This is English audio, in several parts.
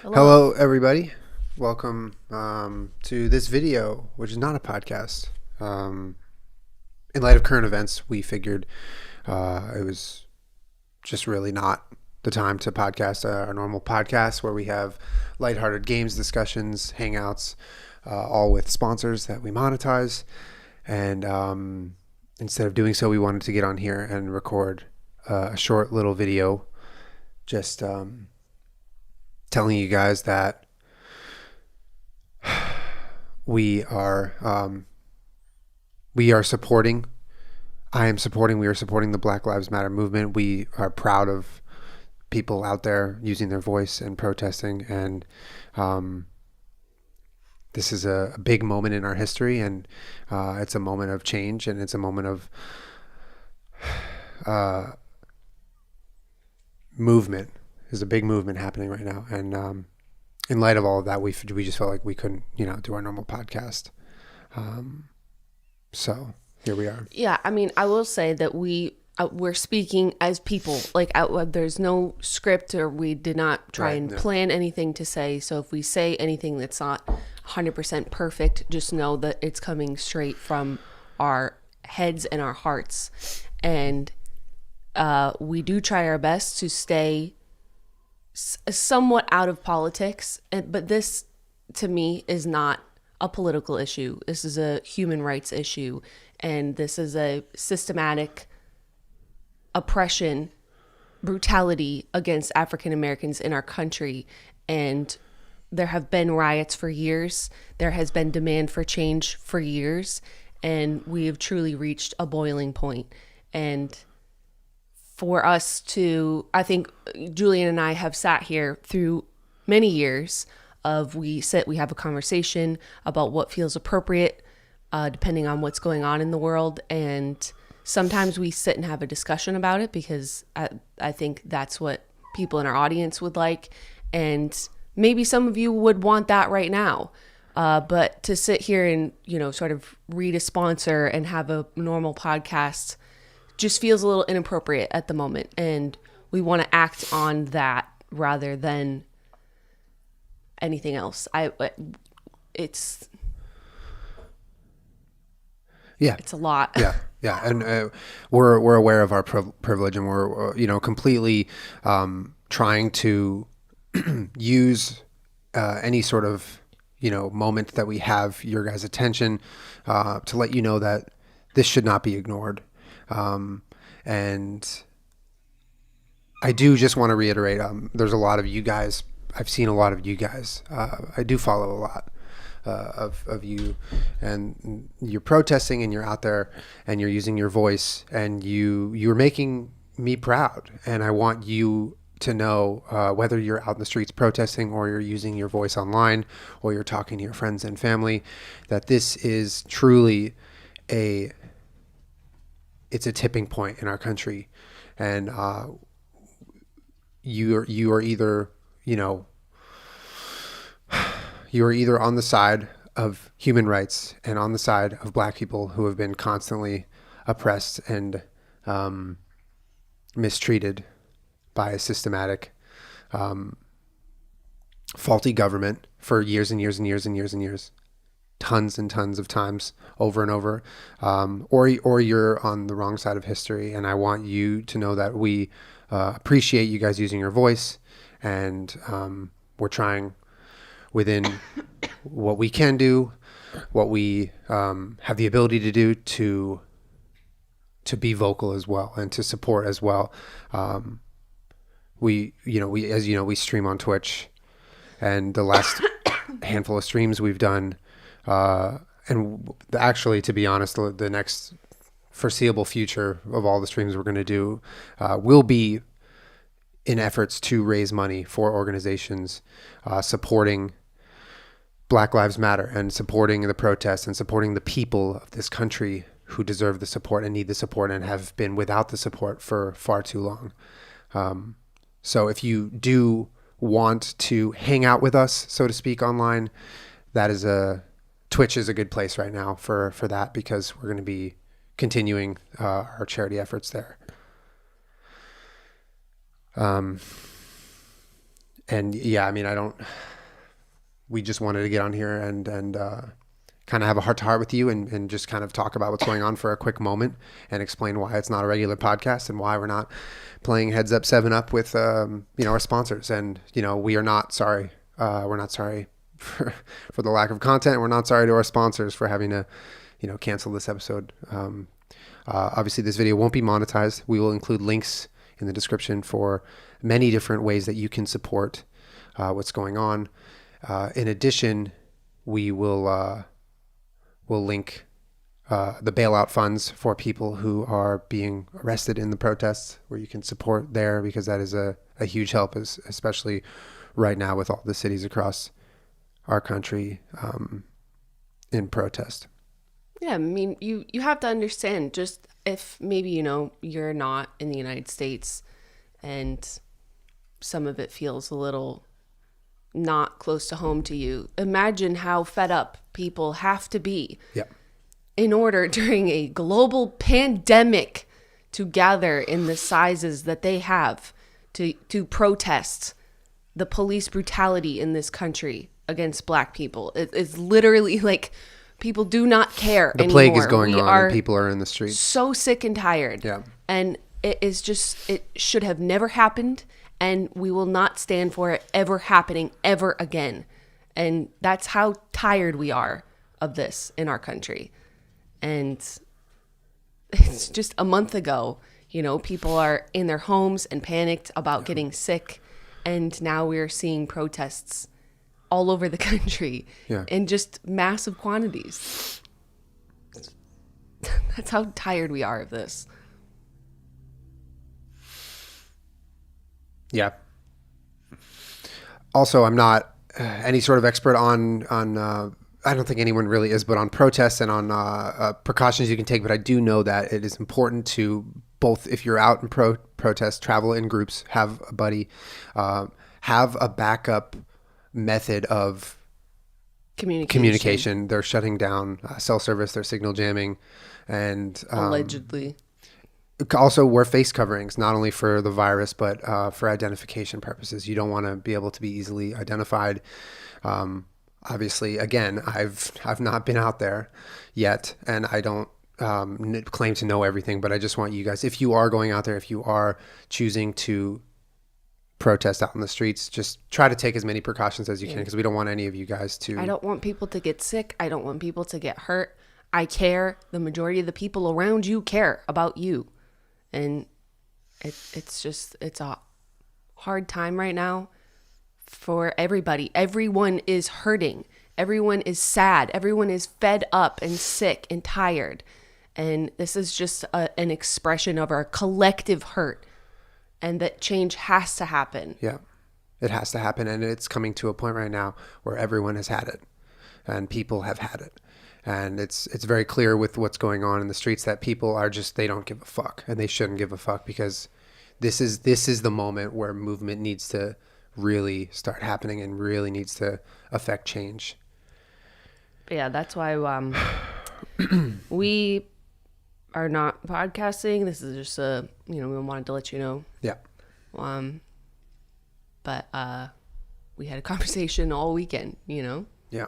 Hello. Hello, everybody. Welcome to this video, which is not a podcast. In light of current events, we figured it was just really not the time to podcast our normal podcast where we have lighthearted games discussions, hangouts, all with sponsors that we monetize. And instead of doing so, we wanted to get on here and record a short little video just telling you guys that we are supporting. I am supporting. We are supporting the Black Lives Matter movement. We are proud of people out there using their voice and protesting. And this is a big moment in our history, and it's a moment of change, and it's a moment of movement. There's a big movement happening right now, and in light of all of that, we just felt like we couldn't, do our normal podcast. So here we are. Yeah, I mean, I will say that we're speaking as people. Like, there's no script, or we did not try and plan anything to say. So if we say anything that's not 100% perfect, just know that it's coming straight from our heads and our hearts. And we do try our best to stay somewhat out of politics, but this to me is not a political issue. This is a human rights issue, and this is a systematic oppression, brutality against African Americans in our country. And there have been riots for years. There has been demand for change for years, and we have truly reached a boiling point. And for us to, I think Julian and I have sat here through many years of we have a conversation about what feels appropriate, depending on what's going on in the world. And sometimes we sit and have a discussion about it because I think that's what people in our audience would like. And maybe some of you would want that right now. But to sit here and, sort of read a sponsor and have a normal podcast just feels a little inappropriate at the moment, and we want to act on that rather than anything else. It's a lot. Yeah, and we're aware of our privilege, and we're completely trying to use any sort of moment that we have your guys' attention to let you know that this should not be ignored. And I do just want to reiterate, there's a lot of you guys. I've seen a lot of you guys. I do follow a lot of you, and you're protesting, and you're out there, and you're using your voice, and you're making me proud. And I want you to know, whether you're out in the streets protesting, or you're using your voice online, or you're talking to your friends and family, that this is truly it's a tipping point in our country. And you are either on the side of human rights and on the side of Black people who have been constantly oppressed and mistreated by a systematic faulty government for years and years and years and years and years, tons and tons of times, over and over, or you're on the wrong side of history. And I want you to know that we appreciate you guys using your voice, and we're trying within what we can do, what we have the ability to do to be vocal as well, and to support as well. We stream on Twitch, and the last handful of streams we've done, and actually, to be honest, the next foreseeable future of all the streams we're going to do will be in efforts to raise money for organizations supporting Black Lives Matter, and supporting the protests, and supporting the people of this country who deserve the support and need the support, and have been without the support for far too long. So if you do want to hang out with us, so to speak, online, Twitch is a good place right now for that, because we're going to be continuing our charity efforts there. And yeah, I mean, we just wanted to get on here and kind of have a heart to heart with you and just kind of talk about what's going on for a quick moment and explain why it's not a regular podcast and why we're not playing Heads Up 7 Up with, our sponsors. And, we are not sorry. We're not sorry for the lack of content. We're not sorry to our sponsors for having to, cancel this episode. Obviously this video won't be monetized. We will include links in the description for many different ways that you can support what's going on. In addition, we'll link the bailout funds for people who are being arrested in the protests, where you can support there, because that is a huge help, especially right now with all the cities across our country in protest. Yeah, I mean, you have to understand, just if maybe, you're not in the United States and some of it feels a little not close to home to you, imagine how fed up people have to be in order during a global pandemic to gather in the sizes that they have to protest the police brutality in this country against Black people. It's literally like people do not care anymore. The plague is going on and people are in the streets. So sick and tired. Yeah. And it should have never happened, and we will not stand for it ever happening ever again. And that's how tired we are of this in our country. And it's just a month ago, people are in their homes and panicked about getting sick. And now we're seeing protests all over the country in just massive quantities. That's how tired we are of this. Yeah. Also, I'm not any sort of expert on I don't think anyone really is, but on protests and on precautions you can take. But I do know that it is important to both, if you're out in protest, travel in groups, have a buddy, have a backup method of communication. They're shutting down cell service, they're signal jamming, and allegedly. Also wear face coverings, not only for the virus, but for identification purposes. You don't want to be able to be easily identified. Obviously, again, I've not been out there yet, and I don't claim to know everything, but I just want you guys, if you are going out there, if you are choosing to protest out in the streets, just try to take as many precautions as you can, because we don't want any of you guys to... I don't want people to get sick. I don't want people to get hurt. I care. The majority of the people around you care about you. And it's a hard time right now for everybody. Everyone is hurting. Everyone is sad. Everyone is fed up and sick and tired. And this is just an expression of our collective hurt. And that change has to happen. Yeah, it has to happen. And it's coming to a point right now where everyone has had it. And people have had it. And it's very clear with what's going on in the streets that people are just, they don't give a fuck, and they shouldn't give a fuck, because this is the moment where movement needs to really start happening and really needs to affect change. Yeah, that's why we are not podcasting. This is just we wanted to let you know. Yeah. But we had a conversation all weekend, Yeah.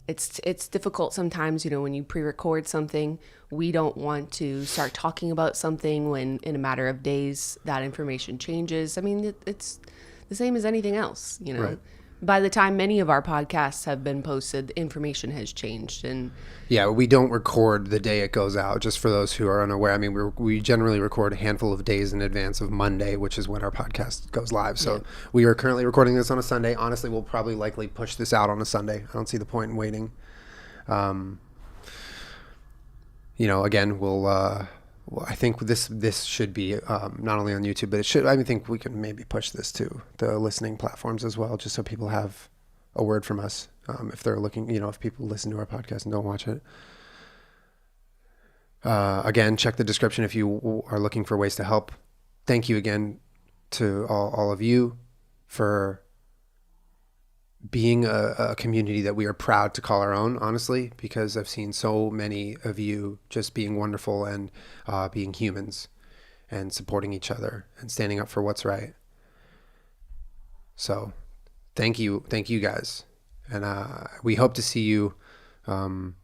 It's difficult sometimes, when you pre-record something. We don't want to start talking about something when in a matter of days that information changes. I mean, it's the same as anything else, Right. By the time many of our podcasts have been posted, information has changed. And yeah, we don't record the day it goes out, just for those who are unaware. I mean, we generally record a handful of days in advance of Monday, which is when our podcast goes live. So we are currently recording this on a Sunday. Honestly, we'll probably likely push this out on a Sunday. I don't see the point in waiting. Again, I think this should be not only on YouTube, but I think we can maybe push this to the listening platforms as well, just so people have a word from us if they're looking, if people listen to our podcast and don't watch it. Again, check the description if you are looking for ways to help. Thank you again to all of you for being a community that we are proud to call our own, honestly, because I've seen so many of you just being wonderful and being humans and supporting each other and standing up for what's right. So thank you guys. And we hope to see you, for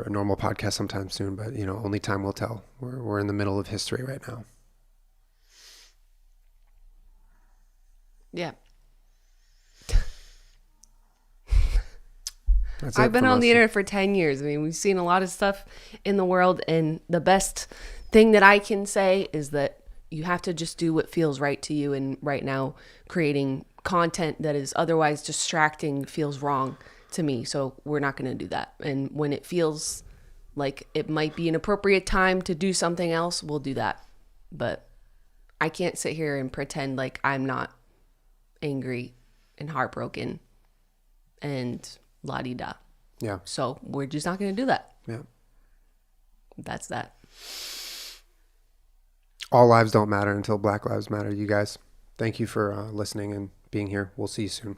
a normal podcast sometime soon, but only time will tell. We're in the middle of history right now. Yeah. I've been on the internet for 10 years. I mean, we've seen a lot of stuff in the world, and the best thing that I can say is that you have to just do what feels right to you. And right now, creating content that is otherwise distracting feels wrong to me. So we're not going to do that. And when it feels like it might be an appropriate time to do something else, we'll do that. But I can't sit here and pretend like I'm not angry and heartbroken and la-di-da. Yeah. So we're just not going to do that. Yeah. That's that. All lives don't matter until Black Lives Matter, you guys. Thank you for listening and being here. We'll see you soon.